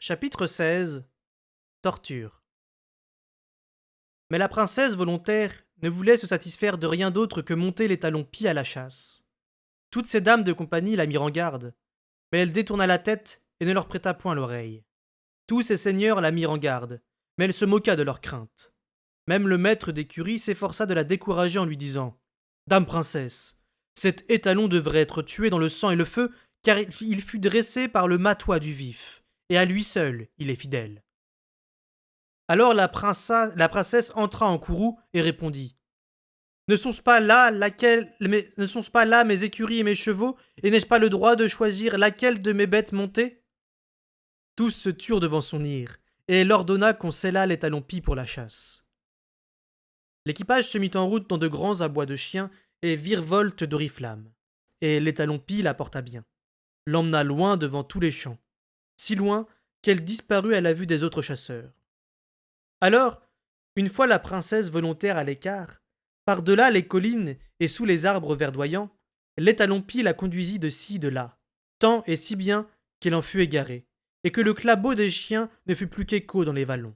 Chapitre 16. Torture. Mais la princesse volontaire ne voulait se satisfaire de rien d'autre que monter les talons pieds à la chasse. Toutes ces dames de compagnie la mirent en garde, mais elle détourna la tête et ne leur prêta point l'oreille. Tous ces seigneurs la mirent en garde, mais elle se moqua de leur crainte. Même le maître d'écurie s'efforça de la décourager en lui disant Dame princesse, cet étalon devrait être tué dans le sang et le feu, car il fut dressé par le matois du vif, et à lui seul il est fidèle. Alors la princesse entra en courroux et répondit ne sont-ce pas là mes écuries et mes chevaux, et n'ai-je pas le droit de choisir laquelle de mes bêtes monter? Tous se turent devant son ire, et elle ordonna qu'on scellât les talons pis pour la chasse. L'équipage se mit en route dans de grands abois de chiens et virevoltes d'oriflammes, et l'étalon pis la porta bien, l'emmena loin devant tous les champs, si loin qu'elle disparut à la vue des autres chasseurs. Alors, une fois la princesse volontaire à l'écart, par-delà les collines et sous les arbres verdoyants, l'étalon pie la conduisit de ci de là, tant et si bien qu'elle en fut égarée, et que le clabot des chiens ne fut plus qu'écho dans les vallons.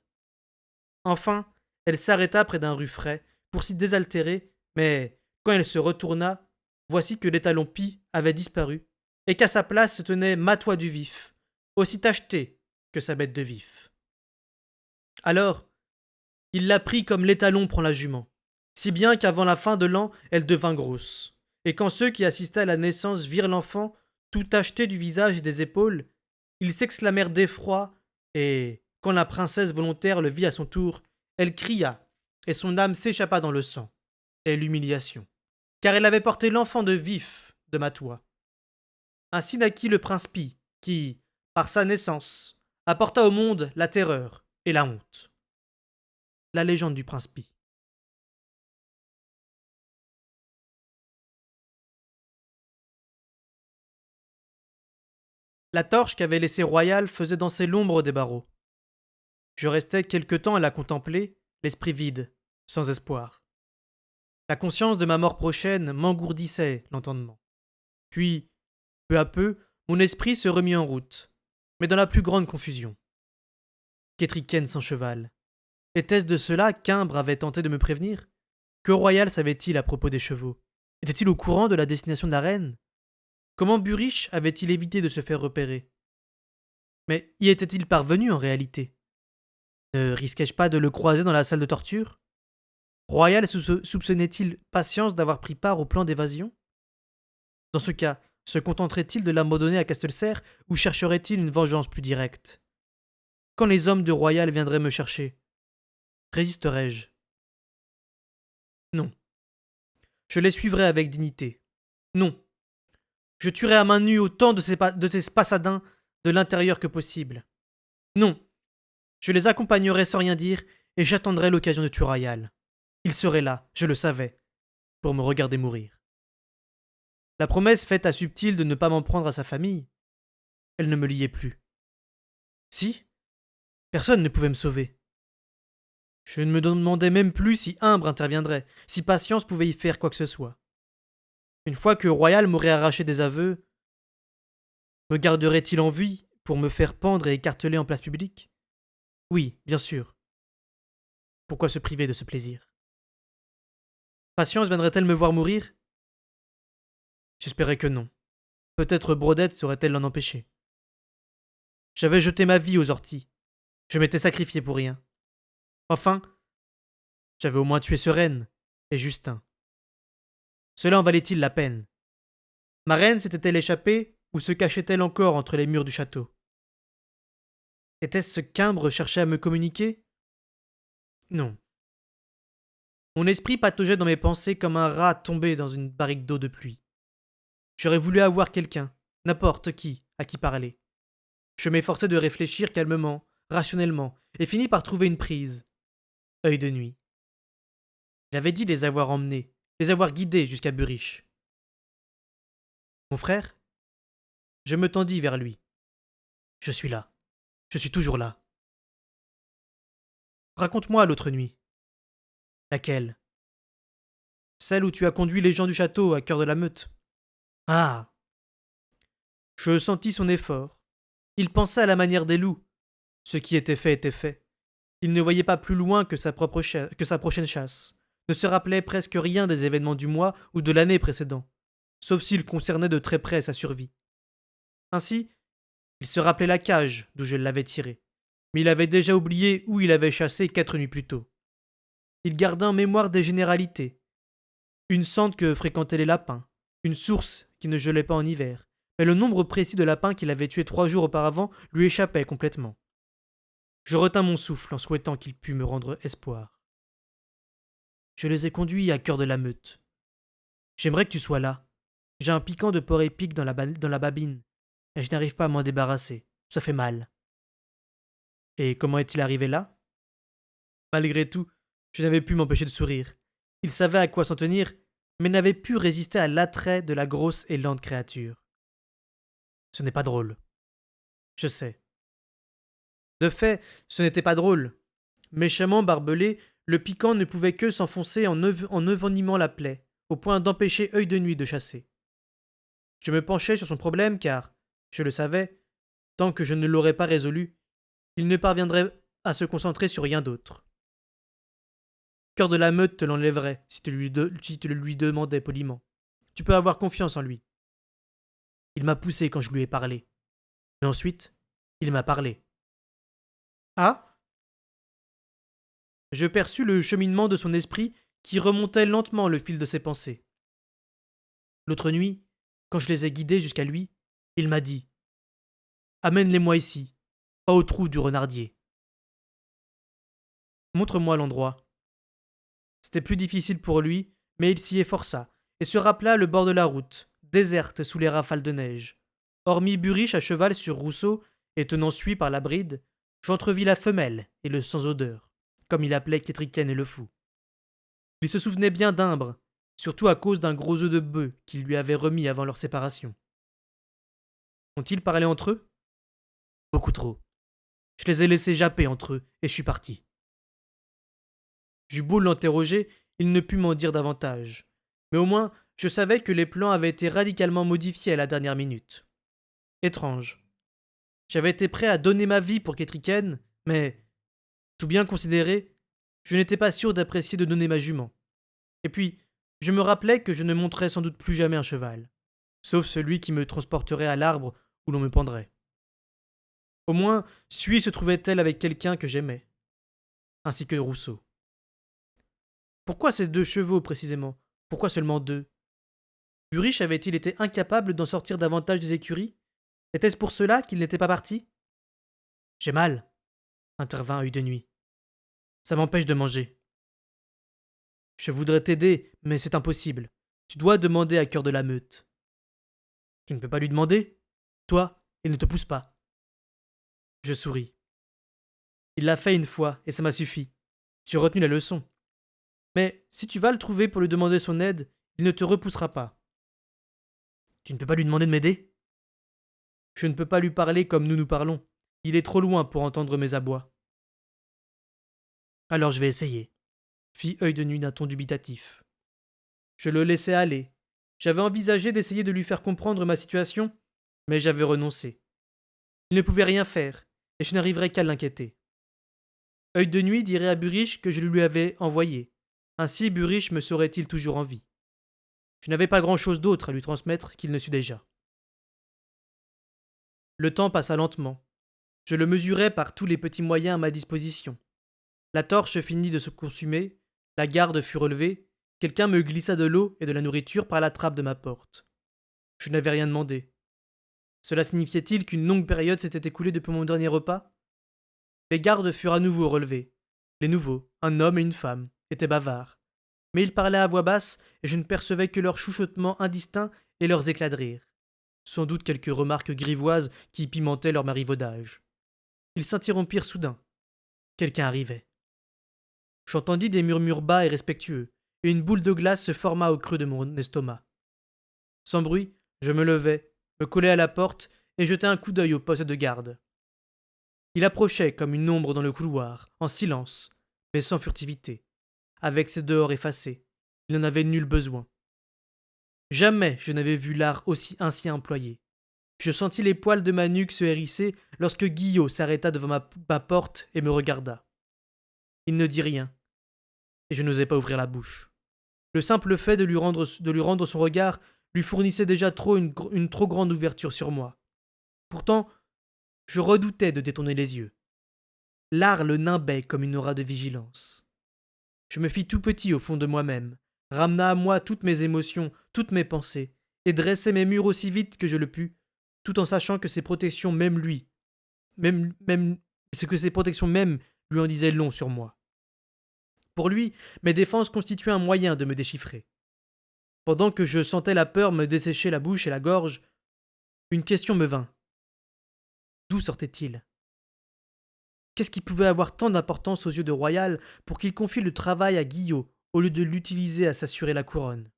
Enfin, elle s'arrêta près d'un rufret pour s'y désaltérer, mais quand elle se retourna, voici que l'étalon pie avait disparu, et qu'à sa place se tenait Matois du Vif, aussi tacheté que sa bête de vif. Alors, il la prit comme l'étalon prend la jument, si bien qu'avant la fin de l'an, elle devint grosse. Et quand ceux qui assistaient à la naissance virent l'enfant, tout tacheté du visage et des épaules, ils s'exclamèrent d'effroi, et, quand la princesse volontaire le vit à son tour, elle cria, et son âme s'échappa dans le sang, et l'humiliation, car elle avait porté l'enfant de vif de Matois. Ainsi naquit le prince Pi, qui, par sa naissance, apporta au monde la terreur et la honte. La légende du prince Pi. La torche qu'avait laissée Royal faisait danser l'ombre des barreaux. Je restais quelque temps à la contempler, l'esprit vide, sans espoir. La conscience de ma mort prochaine m'engourdissait l'entendement. Puis, peu à peu, mon esprit se remit en route, mais dans la plus grande confusion. Qu'Étriquenne sans cheval. Était-ce de cela qu'Imbre avait tenté de me prévenir? Que Royal savait-il à propos des chevaux? Était-il au courant de la destination de la reine? Comment Burich avait-il évité de se faire repérer? Mais y était-il parvenu en réalité? Ne risquais-je pas de le croiser dans la salle de torture? Royal soupçonnait-il Patience d'avoir pris part au plan d'évasion? Dans ce cas, se contenterait-il de l'abandonner à Castelcerre ou chercherait-il une vengeance plus directe? Quand les hommes de Royal viendraient me chercher, résisterais-je? Non. Je les suivrais avec dignité. Non. Je tuerais à main nue autant de ces spassadins de l'intérieur que possible. Non. Je les accompagnerais sans rien dire et j'attendrais l'occasion de tuer Royal. Il serait là, je le savais, pour me regarder mourir. La promesse faite à Subtil de ne pas m'en prendre à sa famille, elle ne me liait plus. Si, personne ne pouvait me sauver. Je ne me demandais même plus si Imbre interviendrait, si Patience pouvait y faire quoi que ce soit. Une fois que Royal m'aurait arraché des aveux, me garderait-il en vie pour me faire pendre et écarteler en place publique? Oui, bien sûr. Pourquoi se priver de ce plaisir? Patience viendrait-elle me voir mourir? J'espérais que non. Peut-être Brodette saurait-elle l'en empêcher. J'avais jeté ma vie aux orties. Je m'étais sacrifié pour rien. Enfin, j'avais au moins tué Sereine et Justin. Cela en valait-il la peine? Ma reine s'était-elle échappée ou se cachait-elle encore entre les murs du château? Était-ce ce qu'Imbre cherchait à me communiquer? Non. Mon esprit pataugeait dans mes pensées comme un rat tombé dans une barrique d'eau de pluie. J'aurais voulu avoir quelqu'un, n'importe qui, à qui parler. Je m'efforçais de réfléchir calmement, rationnellement, et finis par trouver une prise. Œil de nuit. Il avait dit les avoir emmenés, les avoir guidés jusqu'à Burich. Mon frère? Je me tendis vers lui. Je suis là. Je suis toujours là. Raconte-moi l'autre nuit. Laquelle? Celle où tu as conduit les gens du château à cœur de la meute. Ah! Je sentis son effort. Il pensait à la manière des loups, Ce qui était fait était fait. Il ne voyait pas plus loin que que sa prochaine chasse, ne se rappelait presque rien des événements du mois ou de l'année précédent, sauf s'il concernait de très près sa survie. Ainsi, il se rappelait la cage d'où je l'avais tiré, mais il avait déjà oublié où il avait chassé 4 nuits plus tôt. Il gardait en mémoire des généralités, une sente que fréquentaient les lapins, une source qui ne gelait pas en hiver, mais le nombre précis de lapins qu'il avait tués 3 jours auparavant lui échappait complètement. Je retins mon souffle en souhaitant qu'il pût me rendre espoir. Je les ai conduits à Cœur de la Meute. J'aimerais que tu sois là. J'ai un piquant de porc épic dans la babine, et je n'arrive pas à m'en débarrasser. Ça fait mal. Et comment est-il arrivé là? Malgré tout, je n'avais pu m'empêcher de sourire. Il savait à quoi s'en tenir, mais n'avait pu résister à l'attrait de la grosse et lente créature. Ce n'est pas drôle. Je sais. De fait, ce n'était pas drôle. Méchamment barbelé, le piquant ne pouvait que s'enfoncer en envenimant la plaie, au point d'empêcher Œil de Nuit de chasser. Je me penchai sur son problème car, je le savais, tant que je ne l'aurais pas résolu, il ne parviendrait à se concentrer sur rien d'autre. Cœur de la Meute te l'enlèverait si si tu le lui demandais poliment. Tu peux avoir confiance en lui. Il m'a poussé quand je lui ai parlé. Mais ensuite, il m'a parlé. Ah? Je perçus le cheminement de son esprit qui remontait lentement le fil de ses pensées. L'autre nuit, quand je les ai guidés jusqu'à lui, il m'a dit: Amène-les-moi ici, pas au trou du renardier. Montre-moi l'endroit. C'était plus difficile pour lui, mais il s'y efforça, et se rappela le bord de la route, déserte sous les rafales de neige. Hormis Buriche à cheval sur Rousseau et tenant Suie par la bride, j'entrevis la femelle et le sans-odeur, comme il appelait Kétriken et le fou. Il se souvenait bien d'Imbre, surtout à cause d'un gros œuf de bœuf qu'il lui avait remis avant leur séparation. Ont-ils parlé entre eux? Beaucoup trop. Je les ai laissés japper entre eux, et je suis parti. J'eus beau l'interroger, il ne put m'en dire davantage. Mais au moins, je savais que les plans avaient été radicalement modifiés à la dernière minute. Étrange. J'avais été prêt à donner ma vie pour Kétriken, mais, tout bien considéré, je n'étais pas sûr d'apprécier de donner ma jument. Et puis, je me rappelais que je ne monterais sans doute plus jamais un cheval, sauf celui qui me transporterait à l'arbre où l'on me pendrait. Au moins, Suie se trouvait-elle avec quelqu'un que j'aimais, ainsi que Rousseau. Pourquoi ces 2 chevaux précisément? Pourquoi seulement 2? Buriche avait-il été incapable d'en sortir davantage des écuries? Était-ce pour cela qu'il n'était pas parti? J'ai mal, intervint Œil de Nuit. Ça m'empêche de manger. Je voudrais t'aider, mais c'est impossible. Tu dois demander à Cœur de la Meute. Tu ne peux pas lui demander? Toi, il ne te pousse pas. Je souris. Il l'a fait une fois, et ça m'a suffi. J'ai retenu la leçon. Mais si tu vas le trouver pour lui demander son aide, il ne te repoussera pas. Tu ne peux pas lui demander de m'aider? Je ne peux pas lui parler comme nous nous parlons. Il est trop loin pour entendre mes abois. Alors je vais essayer, fit Œil de Nuit d'un ton dubitatif. Je le laissai aller. J'avais envisagé d'essayer de lui faire comprendre ma situation, mais j'avais renoncé. Il ne pouvait rien faire, et je n'arriverais qu'à l'inquiéter. Œil de Nuit dirait à Buriche que je le lui avais envoyé. Ainsi Buriche me saurait-il toujours en vie. Je n'avais pas grand-chose d'autre à lui transmettre qu'il ne sût déjà. Le temps passa lentement. Je le mesurais par tous les petits moyens à ma disposition. La torche finit de se consumer, la garde fut relevée, quelqu'un me glissa de l'eau et de la nourriture par la trappe de ma porte. Je n'avais rien demandé. Cela signifiait-il qu'une longue période s'était écoulée depuis mon dernier repas? Les gardes furent à nouveau relevés. Les nouveaux, un homme et une femme, étaient bavards. Mais ils parlaient à voix basse et je ne percevais que leurs chuchotements indistincts et leurs éclats de rire. Sans doute quelques remarques grivoises qui pimentaient leur marivaudage. Ils s'interrompirent soudain. Quelqu'un arrivait. J'entendis des murmures bas et respectueux, et une boule de glace se forma au creux de mon estomac. Sans bruit, je me levai, me collai à la porte et jetai un coup d'œil au poste de garde. Il approchait comme une ombre dans le couloir, en silence, mais sans furtivité, avec ses dehors effacés. Il n'en avait nul besoin. Jamais je n'avais vu l'art aussi employé. Je sentis les poils de ma nuque se hérisser lorsque Guillot s'arrêta devant ma porte et me regarda. Il ne dit rien, et je n'osais pas ouvrir la bouche. Le simple fait de lui rendre son regard lui fournissait déjà une trop grande ouverture sur moi. Pourtant, je redoutais de détourner les yeux. L'art le nimbait comme une aura de vigilance. Je me fis tout petit au fond de moi-même, ramena à moi toutes mes émotions, toutes mes pensées, et dressai mes murs aussi vite que je le pus, tout en sachant que ses protections c'est que ses protections même lui en disaient long sur moi. Pour lui, mes défenses constituaient un moyen de me déchiffrer. Pendant que je sentais la peur me dessécher la bouche et la gorge, une question me vint. D'où sortait-il? Qu'est-ce qui pouvait avoir tant d'importance aux yeux de Royal pour qu'il confie le travail à Guillot au lieu de l'utiliser à s'assurer la couronne?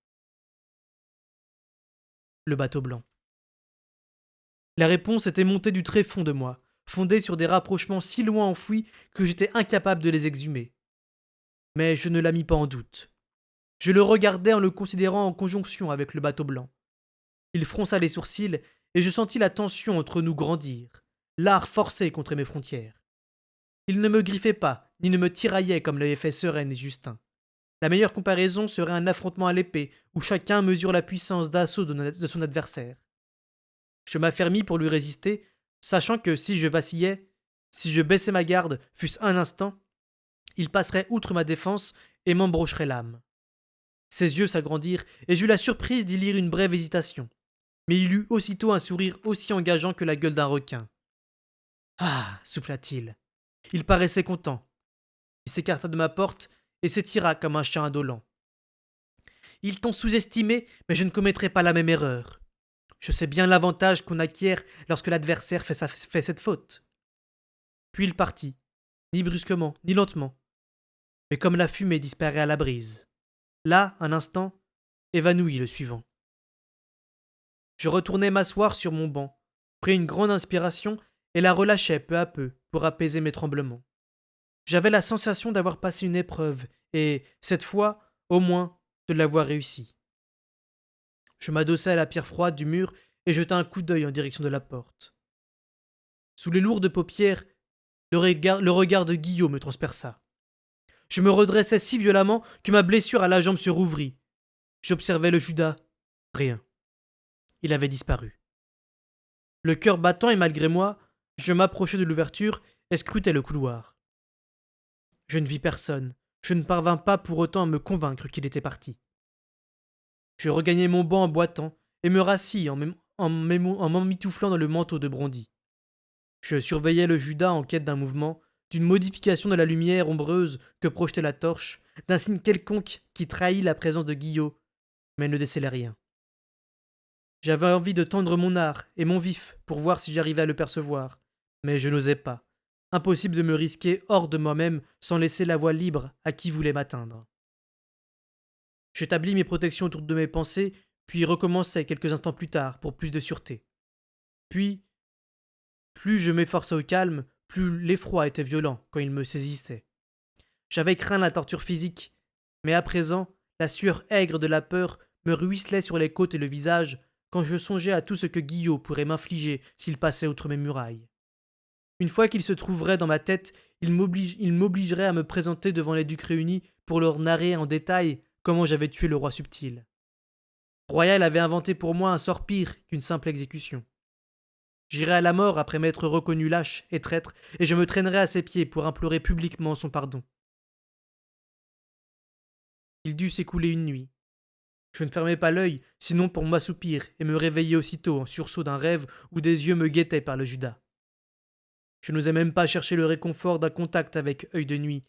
Le bateau blanc. La réponse était montée du tréfonds de moi, fondée sur des rapprochements si loin enfouis que j'étais incapable de les exhumer. Mais je ne la mis pas en doute. Je le regardais en le considérant en conjonction avec le bateau blanc. Il fronça les sourcils et je sentis la tension entre nous grandir, l'art forcé contre mes frontières. Il ne me griffait pas, ni ne me tiraillait comme l'avaient fait Sereine et Justin. La meilleure comparaison serait un affrontement à l'épée, où chacun mesure la puissance d'assaut de son adversaire. Je m'affermis pour lui résister, sachant que si je vacillais, si je baissais ma garde, fût-ce un instant, il passerait outre ma défense et m'embrocherait l'âme. Ses yeux s'agrandirent, et j'eus la surprise d'y lire une brève hésitation. Mais il eut aussitôt un sourire aussi engageant que la gueule d'un requin. Ah, souffla-t-il. Il paraissait content. Il s'écarta de ma porte et s'étira comme un chien indolent. Ils t'ont sous-estimé, mais je ne commettrai pas la même erreur. Je sais bien l'avantage qu'on acquiert lorsque l'adversaire fait cette faute. Puis il partit, ni brusquement, ni lentement, mais comme la fumée disparaît à la brise. Là, un instant, évanoui le suivant. Je retournai m'asseoir sur mon banc, pris une grande inspiration et la relâchai peu à peu pour apaiser mes tremblements. J'avais la sensation d'avoir passé une épreuve et, cette fois, au moins, de l'avoir réussi. Je m'adossai à la pierre froide du mur et jetai un coup d'œil en direction de la porte. Sous les lourdes paupières, le regard de Guillaume me transperça. Je me redressai si violemment que ma blessure à la jambe se rouvrit. J'observai le Judas. Rien. Il avait disparu. Le cœur battant et malgré moi, je m'approchai de l'ouverture et scrutai le couloir. Je ne vis personne. Je ne parvins pas pour autant à me convaincre qu'il était parti. Je regagnai mon banc en boitant et me rassis en m'emmitouflant dans le manteau de Brondy. Je surveillais le Judas en quête d'un mouvement, d'une modification de la lumière ombreuse que projetait la torche, d'un signe quelconque qui trahit la présence de Guillot, mais ne décelait rien. J'avais envie de tendre mon art et mon vif pour voir si j'arrivais à le percevoir, mais je n'osais pas. Impossible de me risquer hors de moi-même sans laisser la voie libre à qui voulait m'atteindre. J'établis mes protections autour de mes pensées, puis recommençai quelques instants plus tard pour plus de sûreté. Puis, plus je m'efforçais au calme, plus l'effroi était violent quand il me saisissait. J'avais craint la torture physique, mais à présent, la sueur aigre de la peur me ruisselait sur les côtes et le visage quand je songeais à tout ce que Guillot pourrait m'infliger s'il passait outre mes murailles. Une fois qu'il se trouverait dans ma tête, il m'obligerait à me présenter devant les ducs réunis pour leur narrer en détail comment j'avais tué le roi subtil. Royal avait inventé pour moi un sort pire qu'une simple exécution. J'irai à la mort après m'être reconnu lâche et traître, et je me traînerai à ses pieds pour implorer publiquement son pardon. Il dut s'écouler une nuit. Je ne fermais pas l'œil, sinon pour m'assoupir et me réveiller aussitôt en sursaut d'un rêve où des yeux me guettaient par le Judas. Je n'osais même pas chercher le réconfort d'un contact avec œil de nuit,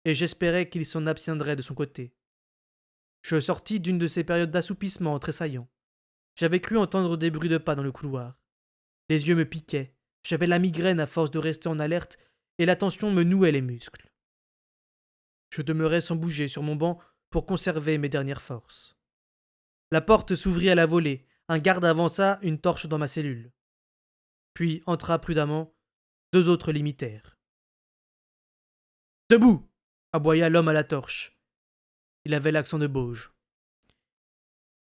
et j'espérais qu'il s'en abstiendrait de son côté. Je sortis d'une de ces périodes d'assoupissement tressaillant. J'avais cru entendre des bruits de pas dans le couloir. Les yeux me piquaient, j'avais la migraine à force de rester en alerte, et la tension me nouait les muscles. Je demeurai sans bouger sur mon banc pour conserver mes dernières forces. La porte s'ouvrit à la volée, un garde avança une torche dans ma cellule. Puis entra prudemment, 2 autres l'imitèrent. « Debout !» aboya l'homme à la torche. Il avait l'accent de Bauge.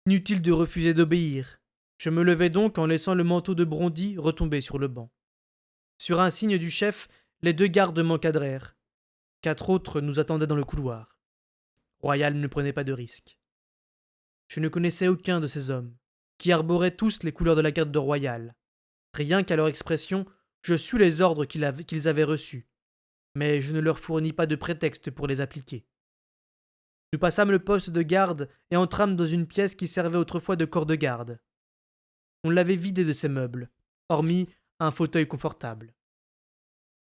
Inutile de refuser d'obéir. Je me levai donc en laissant le manteau de Brondy retomber sur le banc. Sur un signe du chef, les 2 gardes m'encadrèrent. 4 autres nous attendaient dans le couloir. Royal ne prenait pas de risques. Je ne connaissais aucun de ces hommes, qui arboraient tous les couleurs de la garde de Royal. Rien qu'à leur expression, je sus les ordres qu'ils avaient reçus, mais je ne leur fournis pas de prétexte pour les appliquer. Nous passâmes le poste de garde et entrâmes dans une pièce qui servait autrefois de corps de garde. On l'avait vidé de ses meubles, hormis un fauteuil confortable.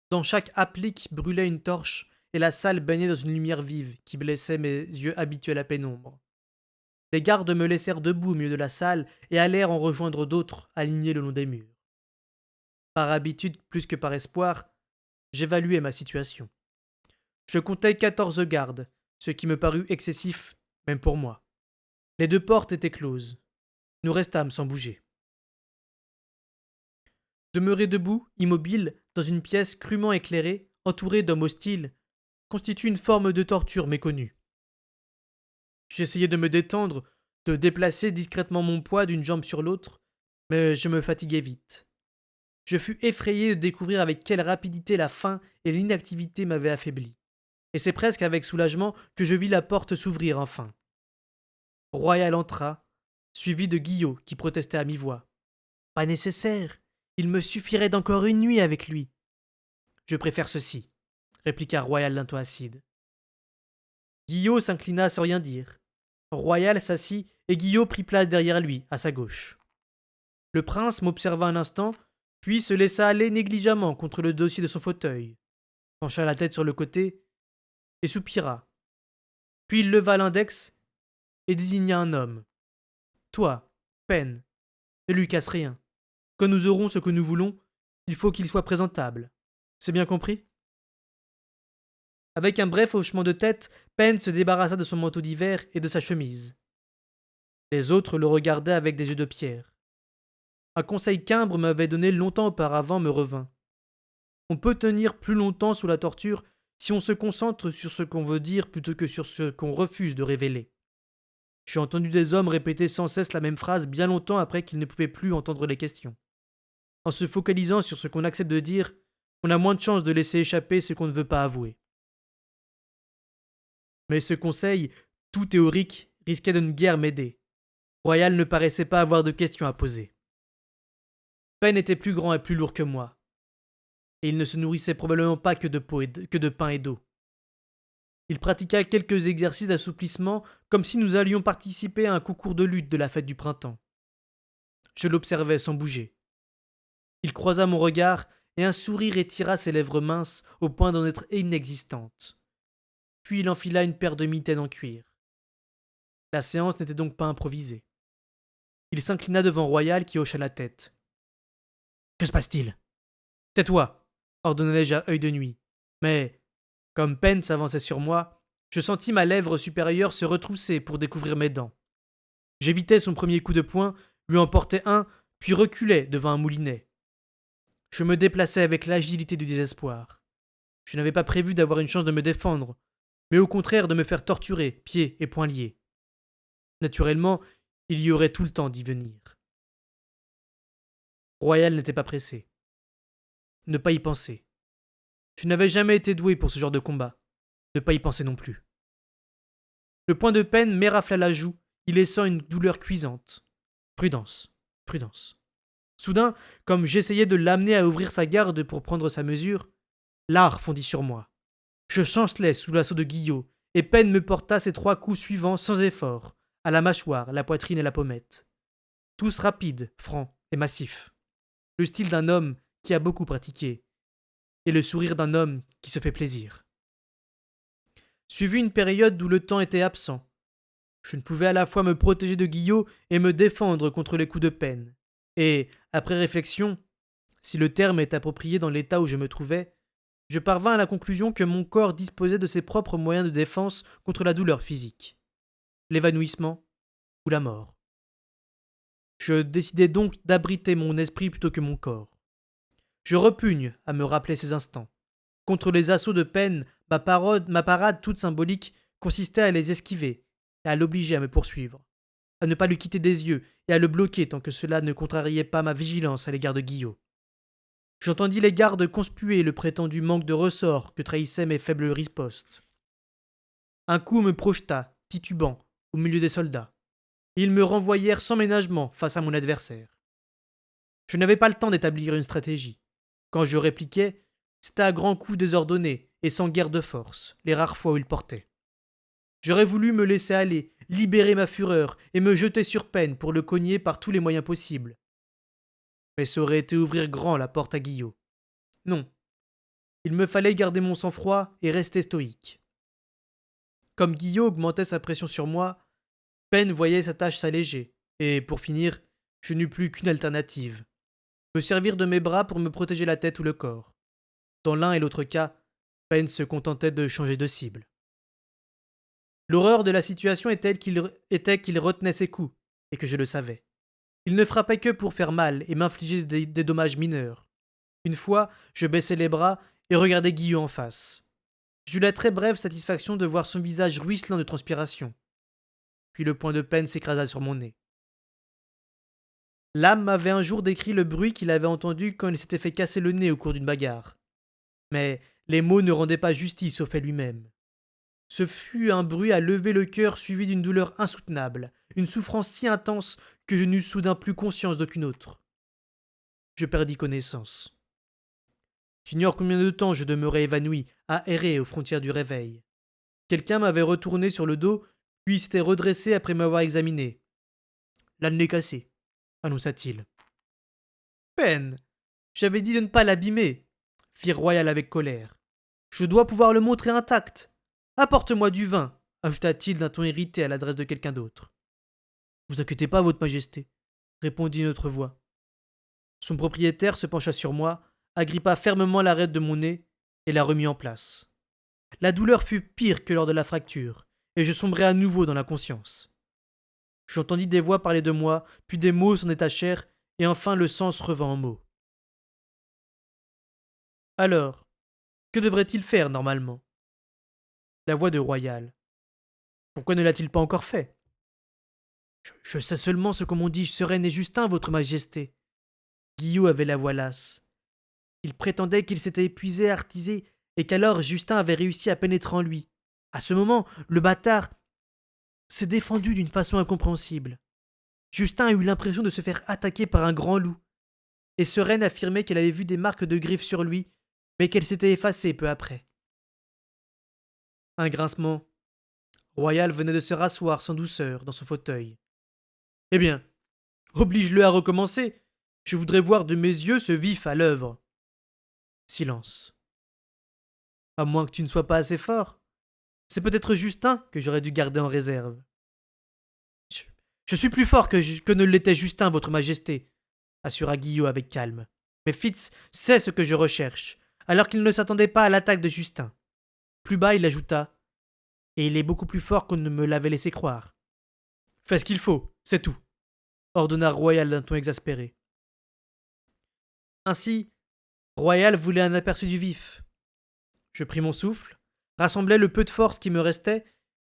Dans chaque applique brûlait une torche, et la salle baignait dans une lumière vive qui blessait mes yeux habitués à la pénombre. Les gardes me laissèrent debout au milieu de la salle et allèrent en rejoindre d'autres alignés le long des murs. Par habitude plus que par espoir, j'évaluai ma situation. Je comptais 14 gardes, ce qui me parut excessif, même pour moi. Les 2 portes étaient closes. Nous restâmes sans bouger. Demeurer debout, immobile, dans une pièce crûment éclairée, entourée d'hommes hostiles, constitue une forme de torture méconnue. J'essayai de me détendre, de déplacer discrètement mon poids d'une jambe sur l'autre, mais je me fatiguai vite. Je fus effrayé de découvrir avec quelle rapidité la faim et l'inactivité m'avaient affaibli. Et c'est presque avec soulagement que je vis la porte s'ouvrir enfin. Royal entra, suivi de Guillot qui protestait à mi-voix. « Pas nécessaire, il me suffirait d'encore une nuit avec lui. »« Je préfère ceci, » répliqua Royal d'un ton acide. Guillot s'inclina sans rien dire. Royal s'assit et Guillot prit place derrière lui, à sa gauche. Le prince m'observa un instant, puis se laissa aller négligemment contre le dossier de son fauteuil, pencha la tête sur le côté et soupira. Puis il leva l'index et désigna un homme. « Toi, Pen, ne lui casse rien. Quand nous aurons ce que nous voulons, il faut qu'il soit présentable. C'est bien compris ?» Avec un bref hochement de tête, Pen se débarrassa de son manteau d'hiver et de sa chemise. Les autres le regardaient avec des yeux de pierre. Un conseil qu'Imbre m'avait donné longtemps auparavant me revint. On peut tenir plus longtemps sous la torture si on se concentre sur ce qu'on veut dire plutôt que sur ce qu'on refuse de révéler. J'ai entendu des hommes répéter sans cesse la même phrase bien longtemps après qu'ils ne pouvaient plus entendre les questions. En se focalisant sur ce qu'on accepte de dire, on a moins de chances de laisser échapper ce qu'on ne veut pas avouer. Mais ce conseil, tout théorique, risquait de ne guère m'aider. Royal ne paraissait pas avoir de questions à poser. Pen était plus grand et plus lourd que moi, et il ne se nourrissait probablement pas que de pain et d'eau. Il pratiqua quelques exercices d'assouplissement comme si nous allions participer à un concours de lutte de la fête du printemps. Je l'observais sans bouger. Il croisa mon regard et un sourire étira ses lèvres minces au point d'en être inexistantes. Puis il enfila une paire de mitaines en cuir. La séance n'était donc pas improvisée. Il s'inclina devant Royal qui hocha la tête. « Que se passe-t-il »« Tais-toi » ordonnai-je à œil de nuit. Mais, comme Pen s'avançait sur moi, je sentis ma lèvre supérieure se retrousser pour découvrir mes dents. J'évitai son premier coup de poing, lui en portai un, puis reculai devant un moulinet. Je me déplaçai avec l'agilité du désespoir. Je n'avais pas prévu d'avoir une chance de me défendre, mais au contraire de me faire torturer, pieds et poings liés. Naturellement, il y aurait tout le temps d'y venir. Royal n'était pas pressé. Ne pas y penser. Je n'avais jamais été doué pour ce genre de combat. Ne pas y penser non plus. Le poing de Pen m'érafla la joue, y laissant une douleur cuisante. Prudence, prudence. Soudain, comme j'essayais de l'amener à ouvrir sa garde pour prendre sa mesure, l'art fondit sur moi. Je chancelai sous l'assaut de Guillot, et Pen me porta ses 3 coups suivants sans effort, à la mâchoire, la poitrine et la pommette. Tous rapides, francs et massifs. Le style d'un homme qui a beaucoup pratiqué, et le sourire d'un homme qui se fait plaisir. Suivit une période où le temps était absent. Je ne pouvais à la fois me protéger de Guillot et me défendre contre les coups de Pen. Et, après réflexion, si le terme est approprié dans l'état où je me trouvais, je parvins à la conclusion que mon corps disposait de ses propres moyens de défense contre la douleur physique, l'évanouissement ou la mort. Je décidai donc d'abriter mon esprit plutôt que mon corps. Je repugne à me rappeler ces instants. Contre les assauts de Pen, ma parade toute symbolique consistait à les esquiver et à l'obliger à me poursuivre. à ne pas le quitter des yeux et à le bloquer tant que cela ne contrariait pas ma vigilance à l'égard de Guillot. J'entendis les gardes conspuer le prétendu manque de ressort que trahissaient mes faibles ripostes. Un coup me projeta, titubant, au milieu des soldats. Et ils me renvoyèrent sans ménagement face à mon adversaire. Je n'avais pas le temps d'établir une stratégie. Quand je répliquais, c'était à grands coups désordonnés et sans guère de force, les rares fois où il portait. J'aurais voulu me laisser aller, libérer ma fureur et me jeter sur peine pour le cogner par tous les moyens possibles. Mais ça aurait été ouvrir grand la porte à Guillot. Non. Il me fallait garder mon sang-froid et rester stoïque. Comme Guillot augmentait sa pression sur moi, Pen voyait sa tâche s'alléger, et pour finir, je n'eus plus qu'une alternative. Me servir de mes bras pour me protéger la tête ou le corps. Dans l'un et l'autre cas, Pen se contentait de changer de cible. L'horreur de la situation était qu'il retenait ses coups, et que je le savais. Il ne frappait que pour faire mal et m'infliger des dommages mineurs. Une fois, je baissai les bras et regardai Guillot en face. J'eus la très brève satisfaction de voir son visage ruisselant de transpiration. Puis le point de peine s'écrasa sur mon nez. L'âme m'avait un jour décrit le bruit qu'il avait entendu quand il s'était fait casser le nez au cours d'une bagarre. Mais les mots ne rendaient pas justice au fait lui-même. Ce fut un bruit à lever le cœur suivi d'une douleur insoutenable, une souffrance si intense que je n'eus soudain plus conscience d'aucune autre. Je perdis connaissance. J'ignore combien de temps je demeurai évanoui, à errer aux frontières du réveil. Quelqu'un m'avait retourné sur le dos, puis s'était redressé après m'avoir examiné. L'âne est cassé, annonça-t-il. Peine. J'avais dit de ne pas l'abîmer, fit Royal avec colère. Je dois pouvoir le montrer intact. Apporte-moi du vin, ajouta-t-il d'un ton irrité à l'adresse de quelqu'un d'autre. Vous inquiétez pas, votre majesté, répondit une autre voix. Son propriétaire se pencha sur moi, agrippa fermement l'arête de mon nez et la remit en place. La douleur fut pire que lors de la fracture, et je sombrai à nouveau dans l'inconscience. J'entendis des voix parler de moi, puis des mots s'en détachèrent, et enfin le sens revint en mots. Alors, que devrait-il faire normalement? La voix de Royal. Pourquoi ne l'a-t-il pas encore fait? Je sais seulement ce qu'on m'ont dit Sereine et Justin, votre majesté. Guillot avait la voix lasse. Il prétendait qu'il s'était épuisé à artiser et qu'alors Justin avait réussi à pénétrer en lui. À ce moment, le bâtard s'est défendu d'une façon incompréhensible. Justin a eu l'impression de se faire attaquer par un grand loup, et Sereine affirmait qu'elle avait vu des marques de griffes sur lui, mais qu'elles s'étaient effacées peu après. Un grincement. Royal venait de se rasseoir sans douceur dans son fauteuil. Eh bien, oblige-le à recommencer. Je voudrais voir de mes yeux ce vif à l'œuvre. Silence. À moins que tu ne sois pas assez fort. C'est peut-être Justin que j'aurais dû garder en réserve. Je suis plus fort que ne l'était Justin, votre majesté, assura Guillot avec calme. Mais Fitz sait ce que je recherche, alors qu'il ne s'attendait pas à l'attaque de Justin. Plus bas, il ajouta, et il est beaucoup plus fort qu'on ne me l'avait laissé croire. Fais ce qu'il faut, c'est tout, ordonna Royal d'un ton exaspéré. Ainsi, Royal voulait un aperçu du vif. Je pris mon souffle, rassemblai le peu de force qui me restait,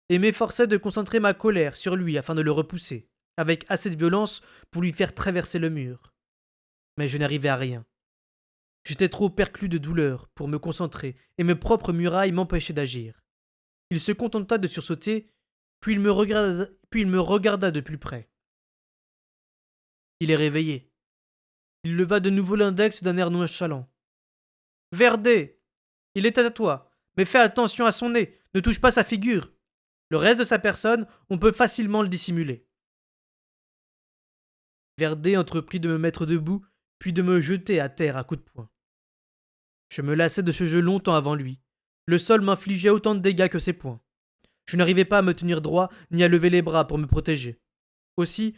et m'efforçai de concentrer ma colère sur lui afin de le repousser, avec assez de violence pour lui faire traverser le mur. Mais je n'arrivais à rien. J'étais trop perclus de douleur pour me concentrer, et mes propres murailles m'empêchaient d'agir. Il se contenta de sursauter, puis il me regarda de plus près. Il est réveillé. Il leva de nouveau l'index d'un air nonchalant. Verdé, il est à toi, mais fais attention à son nez, ne touche pas sa figure. Le reste de sa personne, on peut facilement le dissimuler. Verdé entreprit de me mettre debout, puis de me jeter à terre à coups de poing. Je me lassais de ce jeu longtemps avant lui. Le sol m'infligeait autant de dégâts que ses poings. Je n'arrivais pas à me tenir droit ni à lever les bras pour me protéger. Aussi,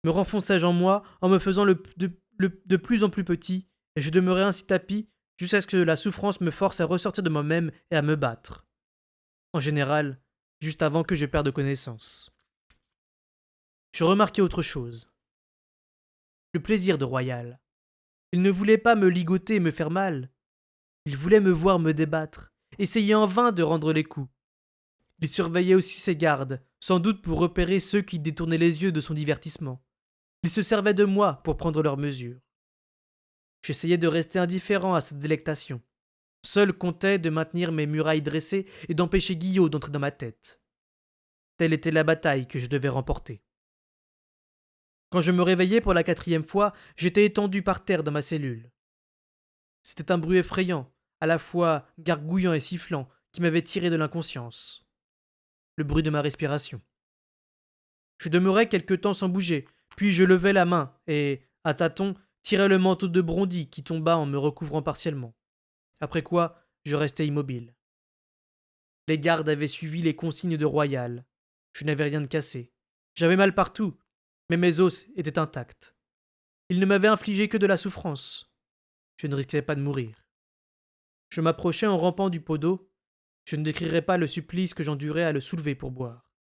me renfonçai-je en moi en me faisant de plus en plus petit, et je demeurai ainsi tapi jusqu'à ce que la souffrance me force à ressortir de moi-même et à me battre. En général, juste avant que je perde connaissance. Je remarquai autre chose. Le plaisir de Royal. Il ne voulait pas me ligoter et me faire mal. Il voulait me voir me débattre, essayer en vain de rendre les coups. Il surveillait aussi ses gardes, sans doute pour repérer ceux qui détournaient les yeux de son divertissement. Il se servait de moi pour prendre leurs mesures. J'essayais de rester indifférent à cette délectation. Seul comptait de maintenir mes murailles dressées et d'empêcher Guillot d'entrer dans ma tête. Telle était la bataille que je devais remporter. Quand je me réveillai pour la 4e fois, j'étais étendu par terre dans ma cellule. C'était un bruit effrayant, à la fois gargouillant et sifflant, qui m'avait tiré de l'inconscience. Le bruit de ma respiration. Je demeurai quelque temps sans bouger, puis je levai la main et, à tâtons, tirai le manteau de Brondy qui tomba en me recouvrant partiellement. Après quoi, je restai immobile. Les gardes avaient suivi les consignes de Royal. Je n'avais rien de cassé. J'avais mal partout, mais mes os étaient intacts. Ils ne m'avaient infligé que de la souffrance. Je ne risquais pas de mourir. Je m'approchai en rampant du pot d'eau. Je ne décrirai pas le supplice que j'endurais à le soulever pour boire.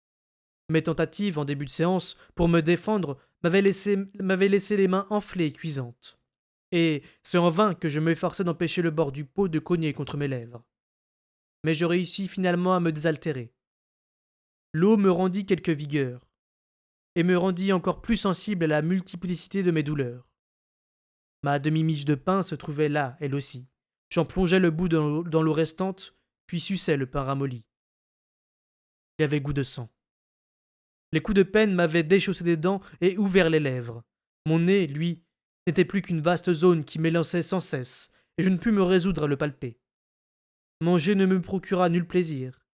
Mes tentatives, en début de séance, pour me défendre, m'avaient laissé les mains enflées et cuisantes. Et c'est en vain que je m'efforçais d'empêcher le bord du pot de cogner contre mes lèvres. Mais je réussis finalement à me désaltérer. L'eau me rendit quelque vigueur, et me rendit encore plus sensible à la multiplicité de mes douleurs. Ma demi-miche de pain se trouvait là, elle aussi. J'en plongeais le bout dans l'eau restante, puis suçais le pain ramolli. Il y avait goût de sang. Les coups de peine m'avaient déchaussé des dents et ouvert les lèvres. Mon nez, lui, n'était plus qu'une vaste zone qui m'élançait sans cesse, et je ne pus me résoudre à le palper. Manger ne me procura nul plaisir,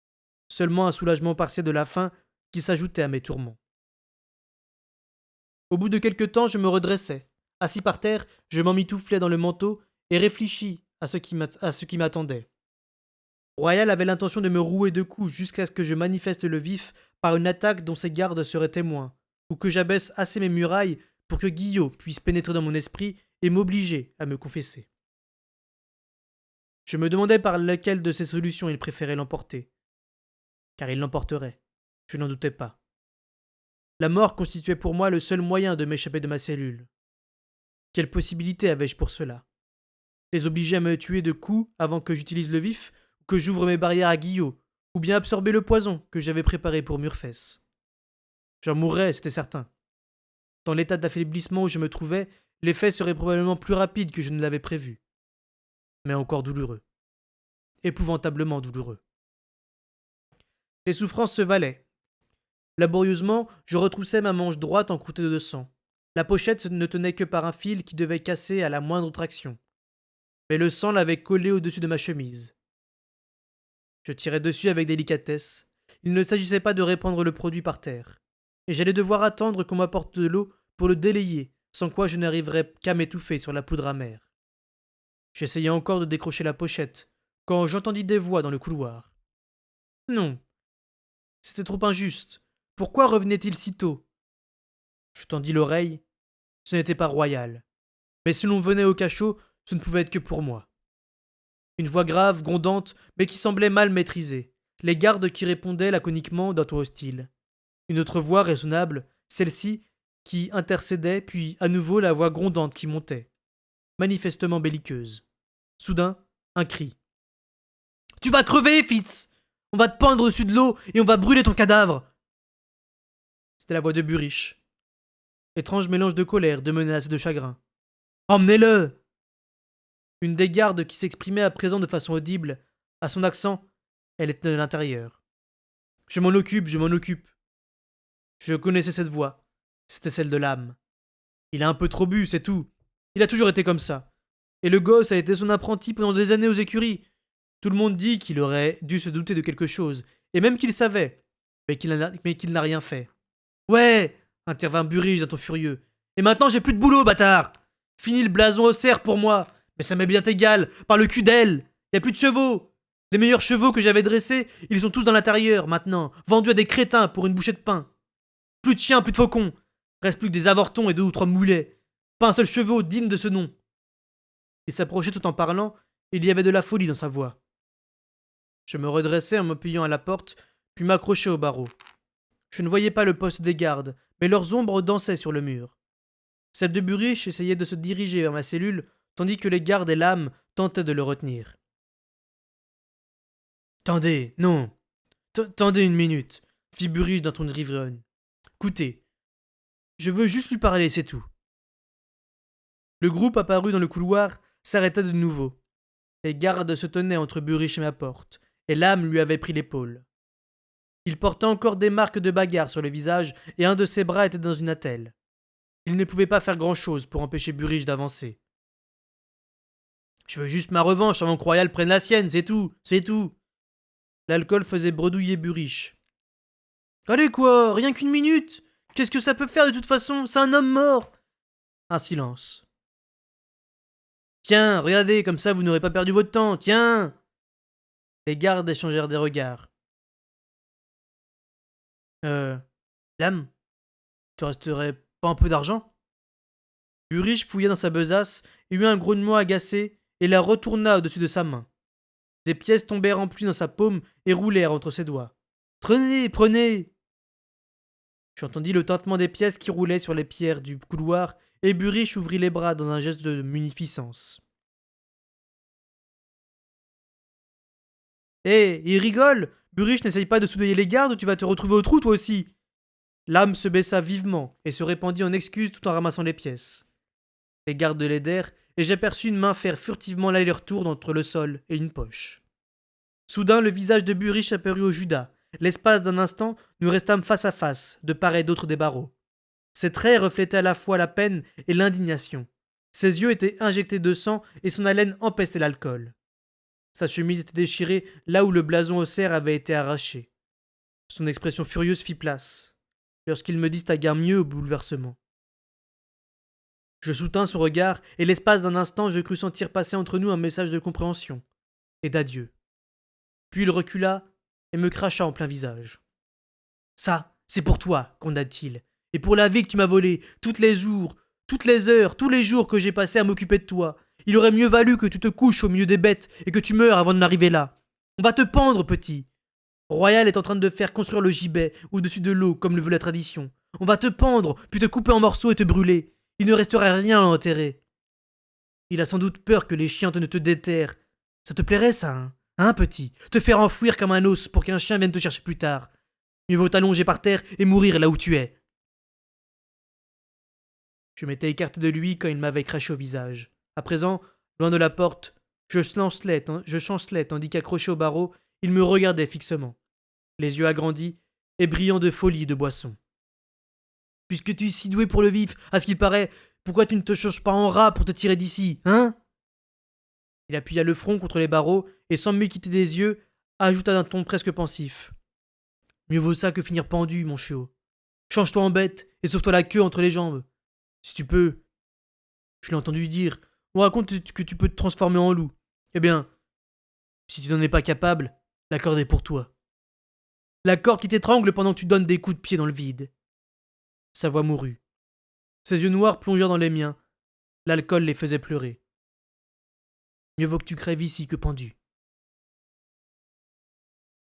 seulement un soulagement partiel de la faim qui s'ajoutait à mes tourments. Au bout de quelque temps, je me redressai. Assis par terre, je m'emmitouflai dans le manteau et réfléchis à ce qui m'attendait. Royal avait l'intention de me rouer de coups jusqu'à ce que je manifeste le vif par une attaque dont ses gardes seraient témoins, ou que j'abaisse assez mes murailles pour que Guillot puisse pénétrer dans mon esprit et m'obliger à me confesser. Je me demandais par laquelle de ces solutions il préférait l'emporter. Car il l'emporterait, je n'en doutais pas. La mort constituait pour moi le seul moyen de m'échapper de ma cellule. Quelle possibilité avais-je pour cela? Les obliger à me tuer de coups avant que j'utilise le vif, ou que j'ouvre mes barrières à Guillot, ou bien absorber le poison que j'avais préparé pour Murfess. J'en mourrais, c'était certain. Dans l'état d'affaiblissement où je me trouvais, l'effet serait probablement plus rapide que je ne l'avais prévu. Mais encore douloureux. Épouvantablement douloureux. Les souffrances se valaient. Laborieusement, je retroussais ma manche droite en croûtée de sang. La pochette ne tenait que par un fil qui devait casser à la moindre traction. Mais le sang l'avait collé au-dessus de ma chemise. Je tirais dessus avec délicatesse. Il ne s'agissait pas de répandre le produit par terre. Et j'allais devoir attendre qu'on m'apporte de l'eau pour le délayer, sans quoi je n'arriverais qu'à m'étouffer sur la poudre amère. J'essayais encore de décrocher la pochette, quand j'entendis des voix dans le couloir. Non. C'était trop injuste. Pourquoi revenait-il si tôt? Je tendis l'oreille. Ce n'était pas Royal. Mais si l'on venait au cachot, ce ne pouvait être que pour moi. Une voix grave, grondante, mais qui semblait mal maîtrisée. Les gardes qui répondaient laconiquement d'un ton hostile. Une autre voix raisonnable, celle-ci, qui intercédait, puis à nouveau la voix grondante qui montait, manifestement belliqueuse. Soudain, un cri. « Tu vas crever, Fitz! On va te pendre au-dessus de l'eau et on va brûler ton cadavre !» C'était la voix de Buriche. Étrange mélange de colère, de menace et de chagrin. « Emmenez-le !» Une des gardes qui s'exprimait à présent de façon audible, à son accent, elle était de l'intérieur. « Je m'en occupe, je m'en occupe. » Je connaissais cette voix. C'était celle de l'âme. Il a un peu trop bu, c'est tout. Il a toujours été comme ça. Et le gosse a été son apprenti pendant des années aux écuries. Tout le monde dit qu'il aurait dû se douter de quelque chose, et même qu'il savait, mais qu'il n'a rien fait. « Ouais !» intervint Burige d'un ton furieux. « Et maintenant j'ai plus de boulot, bâtard! Fini le blason au cerf pour moi, mais ça m'est bien égal, par le cul d'elle! Y a plus de chevaux! Les meilleurs chevaux que j'avais dressés, ils sont tous dans l'intérieur, maintenant, vendus à des crétins pour une bouchée de pain. Plus de chiens, plus de faucons. Reste plus que des avortons et 2 ou 3 moulets. Pas un seul chevaux digne de ce nom. » Il s'approchait tout en parlant, et il y avait de la folie dans sa voix. Je me redressai en m'appuyant à la porte, puis m'accrochai au barreau. Je ne voyais pas le poste des gardes, mais leurs ombres dansaient sur le mur. Celle de Buriche essayait de se diriger vers ma cellule, tandis que les gardes et l'âme tentaient de le retenir. « Tendez, non. Tendez une minute, fit Buriche d'un ton de riveraine. Écoutez, je veux juste lui parler, c'est tout. Le groupe apparu dans le couloir s'arrêta de nouveau. Les gardes se tenaient entre Buriche et ma porte, et l'âme lui avait pris l'épaule. Il portait encore des marques de bagarre sur le visage, et un de ses bras était dans une attelle. Il ne pouvait pas faire grand-chose pour empêcher Buriche d'avancer. Je veux juste ma revanche avant que Royal prenne la sienne, c'est tout, c'est tout. L'alcool faisait bredouiller Buriche. Allez quoi, rien qu'une minute. Qu'est-ce que ça peut faire de toute façon? C'est un homme mort. Un silence. Tiens, regardez, comme ça vous n'aurez pas perdu votre temps, tiens. Les gardes échangèrent des regards. L'âme, te resterait pas un peu d'argent? Buriche fouilla dans sa besace et eut un grognement agacé et la retourna au-dessus de sa main. Des pièces tombèrent en pluie dans sa paume et roulèrent entre ses doigts. Prenez, prenez! J'entendis le tintement des pièces qui roulaient sur les pierres du couloir et Buriche ouvrit les bras dans un geste de munificence. Hé, il rigole! Buriche, n'essaye pas de soudoyer les gardes ou tu vas te retrouver au trou toi aussi! L'âme se baissa vivement et se répandit en excuses tout en ramassant les pièces. Les gardes l'aidèrent et j'aperçus une main faire furtivement l'aller-retour entre le sol et une poche. Soudain, le visage de Buriche apparut au Judas. L'espace d'un instant, nous restâmes face à face, de part et d'autre des barreaux. Ses traits reflétaient à la fois la peine et l'indignation. Ses yeux étaient injectés de sang et son haleine empestait l'alcool. Sa chemise était déchirée là où le blason ossaire avait été arraché. Son expression furieuse fit place, lorsqu'il me distingua mieux au bouleversement. Je soutins son regard, et l'espace d'un instant je crus sentir passer entre nous un message de compréhension et d'adieu. Puis il recula et me cracha en plein visage. Ça, c'est pour toi, condamna-t-il, et pour la vie que tu m'as volée, toutes les jours, toutes les heures, tous les jours que j'ai passé à m'occuper de toi. Il aurait mieux valu que tu te couches au milieu des bêtes et que tu meures avant de m'arriver là. On va te pendre, petit. Royal est en train de faire construire le gibet au-dessus de l'eau, comme le veut la tradition. On va te pendre, puis te couper en morceaux et te brûler. Il ne resterait rien à enterrer. Il a sans doute peur que les chiens ne te déterrent. Ça te plairait, ça, hein? Hein, petit? Te faire enfouir comme un os pour qu'un chien vienne te chercher plus tard. Mieux vaut t'allonger par terre et mourir là où tu es. Je m'étais écarté de lui quand il m'avait craché au visage. À présent, loin de la porte, je chancelais tandis qu'accroché au barreau, il me regardait fixement, les yeux agrandis et brillants de folie et de boisson. Puisque tu es si doué pour le vif, à ce qu'il paraît, pourquoi tu ne te changes pas en rat pour te tirer d'ici, hein? Il appuya le front contre les barreaux et, sans me quitter des yeux, ajouta d'un ton presque pensif. Mieux vaut ça que finir pendu, mon chiot. Change-toi en bête et sauve-toi la queue entre les jambes. Si tu peux. Je l'ai entendu dire. On raconte que tu peux te transformer en loup. Eh bien, si tu n'en es pas capable, la corde est pour toi. La corde qui t'étrangle pendant que tu donnes des coups de pied dans le vide. Sa voix mourut. Ses yeux noirs plongèrent dans les miens. L'alcool les faisait pleurer. Mieux vaut que tu crèves ici que pendu.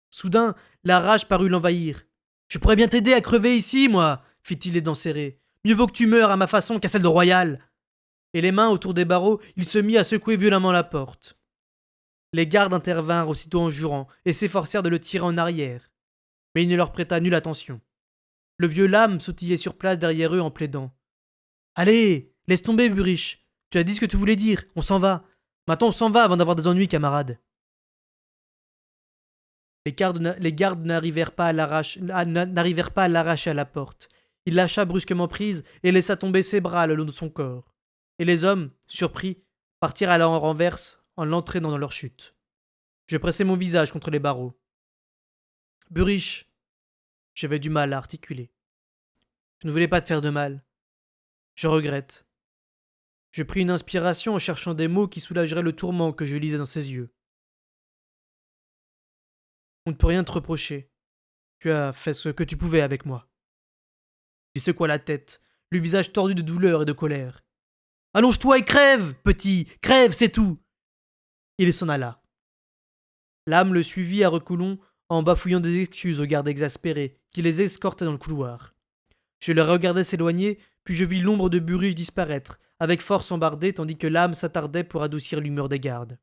Soudain, la rage parut l'envahir. Je pourrais bien t'aider à crever ici, moi, fit-il les dents serrées. Mieux vaut que tu meures à ma façon qu'à celle de Royal. Et les mains autour des barreaux, il se mit à secouer violemment la porte. Les gardes intervinrent aussitôt en jurant et s'efforcèrent de le tirer en arrière. Mais il ne leur prêta nulle attention. Le vieux lame sautillait sur place derrière eux en plaidant. Allez, laisse tomber, Buriche. Tu as dit ce que tu voulais dire, on s'en va. Maintenant on s'en va avant d'avoir des ennuis, camarades. Les gardes n'arrivèrent pas à l'arracher à la porte. Il lâcha brusquement prise et laissa tomber ses bras le long de son corps. Et les hommes, surpris, partirent à la renverse en l'entraînant dans leur chute. Je pressai mon visage contre les barreaux. Buriche, j'avais du mal à articuler. Je ne voulais pas te faire de mal. Je regrette. Je pris une inspiration en cherchant des mots qui soulageraient le tourment que je lisais dans ses yeux. On ne peut rien te reprocher. Tu as fait ce que tu pouvais avec moi. Il secoua la tête, le visage tordu de douleur et de colère. Allonge-toi et crève, petit, crève, c'est tout. Il s'en alla. L'âme le suivit à reculons en bafouillant des excuses aux gardes exaspérés qui les escortaient dans le couloir. Je les regardais s'éloigner, puis je vis l'ombre de Buriche disparaître, avec force embardée, tandis que l'âme s'attardait pour adoucir l'humeur des gardes.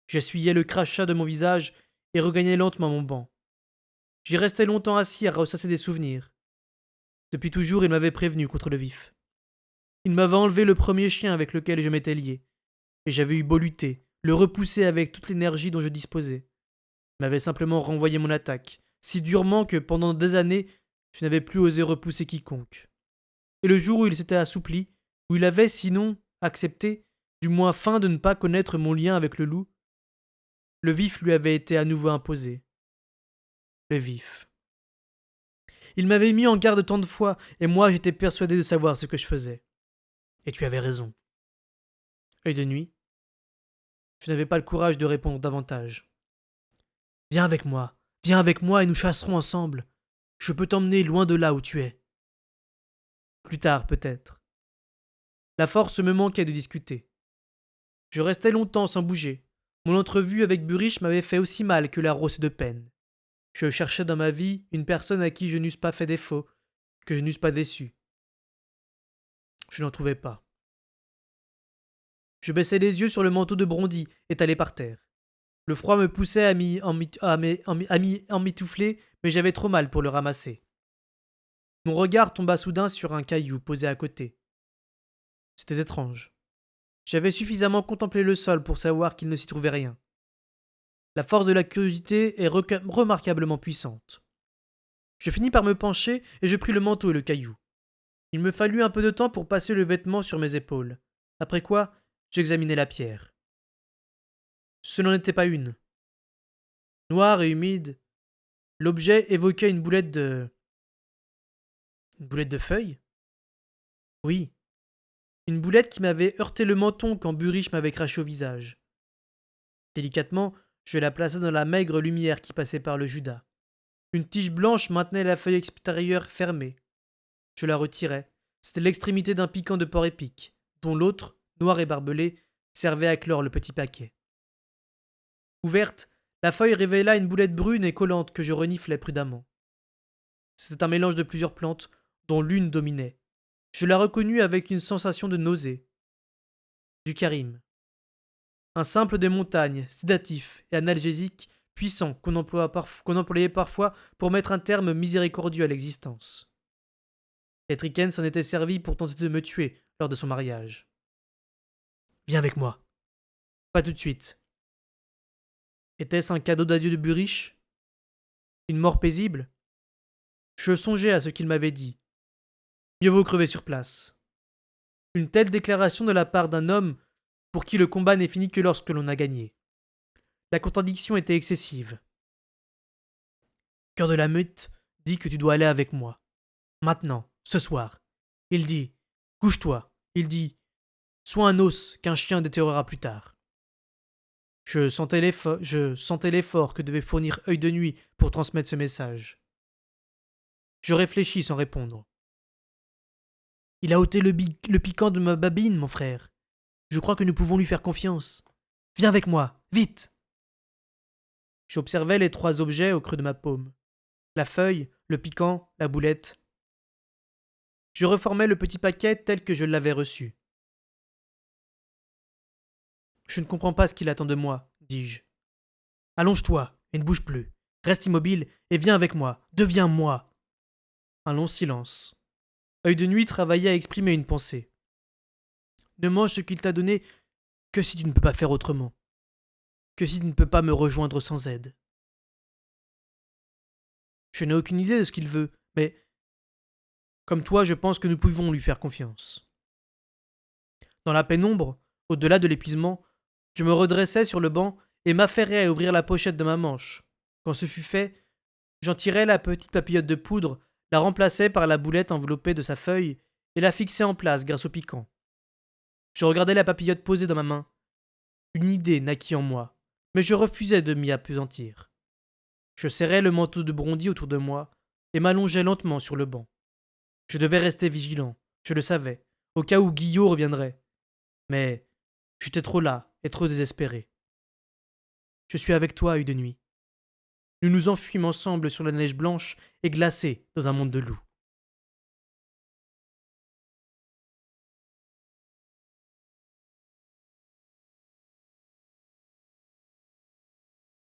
J'essuyai le crachat de mon visage et regagnai lentement mon banc. J'y restais longtemps assis à ressasser des souvenirs. Depuis toujours, il m'avait prévenu contre le vif. Il m'avait enlevé le premier chien avec lequel je m'étais lié, et j'avais eu beau lutter, le repousser avec toute l'énergie dont je disposais. Il m'avait simplement renvoyé mon attaque, si durement que pendant des années, je n'avais plus osé repousser quiconque. Et le jour où il s'était assoupli, où il avait, sinon, accepté, du moins feint de ne pas connaître mon lien avec le loup, le vif lui avait été à nouveau imposé. Le vif. Il m'avait mis en garde tant de fois, et moi j'étais persuadé de savoir ce que je faisais. Et tu avais raison. Œil de nuit. Je n'avais pas le courage de répondre davantage. Viens avec moi et nous chasserons ensemble. Je peux t'emmener loin de là où tu es. Plus tard, peut-être. La force me manquait de discuter. Je restais longtemps sans bouger. Mon entrevue avec Burich m'avait fait aussi mal que la rosse de peine. Je cherchais dans ma vie une personne à qui je n'eusse pas fait défaut, que je n'eusse pas déçu. Je n'en trouvais pas. Je baissais les yeux sur le manteau de Brondy, étalé par terre. Le froid me poussait à m'emmitoufler, mais j'avais trop mal pour le ramasser. Mon regard tomba soudain sur un caillou posé à côté. C'était étrange. J'avais suffisamment contemplé le sol pour savoir qu'il ne s'y trouvait rien. La force de la curiosité est remarquablement puissante. Je finis par me pencher et je pris le manteau et le caillou. Il me fallut un peu de temps pour passer le vêtement sur mes épaules, après quoi j'examinai la pierre. Ce n'en était pas une. Noire et humide, l'objet évoquait une boulette de... Une boulette de feuilles? Oui, une boulette qui m'avait heurté le menton quand Burich m'avait craché au visage. Délicatement, je la plaçai dans la maigre lumière qui passait par le judas. Une tige blanche maintenait la feuille extérieure fermée. Je la retirai. C'était l'extrémité d'un piquant de porc épic, dont l'autre, noir et barbelé, servait à clore le petit paquet. Ouverte, la feuille révéla une boulette brune et collante que je reniflai prudemment. C'était un mélange de plusieurs plantes, dont l'une dominait. Je la reconnus avec une sensation de nausée. Du karim. Un simple des montagnes, sédatif et analgésique, puissant qu'on employait parfois pour mettre un terme miséricordieux à l'existence. Etriken s'en était servi pour tenter de me tuer lors de son mariage. Viens avec moi. Pas tout de suite. Était-ce un cadeau d'adieu de Burich? Une mort paisible? Je songeais à ce qu'il m'avait dit. Mieux vaut crever sur place. Une telle déclaration de la part d'un homme pour qui le combat n'est fini que lorsque l'on a gagné. La contradiction était excessive. Cœur de la meute dit que tu dois aller avec moi. Maintenant, ce soir. Il dit couche-toi. Il dit sois un os qu'un chien déterrera plus tard. Je sentais l'effort que devait fournir Œil de Nuit pour transmettre ce message. Je réfléchis sans répondre. Il a ôté le piquant de ma babine, mon frère. Je crois que nous pouvons lui faire confiance. Viens avec moi, vite. J'observais les trois objets au creux de ma paume. La feuille, le piquant, la boulette. Je reformais le petit paquet tel que je l'avais reçu. Je ne comprends pas ce qu'il attend de moi, dis-je. Allonge-toi et ne bouge plus. Reste immobile et viens avec moi. Deviens moi. Un long silence. Œil de Nuit travaillait à exprimer une pensée. Ne mange ce qu'il t'a donné que si tu ne peux pas faire autrement. Que si tu ne peux pas me rejoindre sans aide. Je n'ai aucune idée de ce qu'il veut, mais comme toi, je pense que nous pouvons lui faire confiance. Dans la pénombre, au-delà de l'épuisement, je me redressai sur le banc et m'affairai à ouvrir la pochette de ma manche. Quand ce fut fait, j'en tirai la petite papillote de poudre, la remplaçai par la boulette enveloppée de sa feuille et la fixai en place grâce au piquant. Je regardai la papillote posée dans ma main. Une idée naquit en moi, mais je refusai de m'y appesantir. Je serrai le manteau de Brondy autour de moi et m'allongeai lentement sur le banc. Je devais rester vigilant, je le savais, au cas où Guillot reviendrait. Mais j'étais trop las et trop désespéré. Je suis avec toi, Œil de Nuit. Nous nous enfuîmes ensemble sur la neige blanche et glacée dans un monde de loups.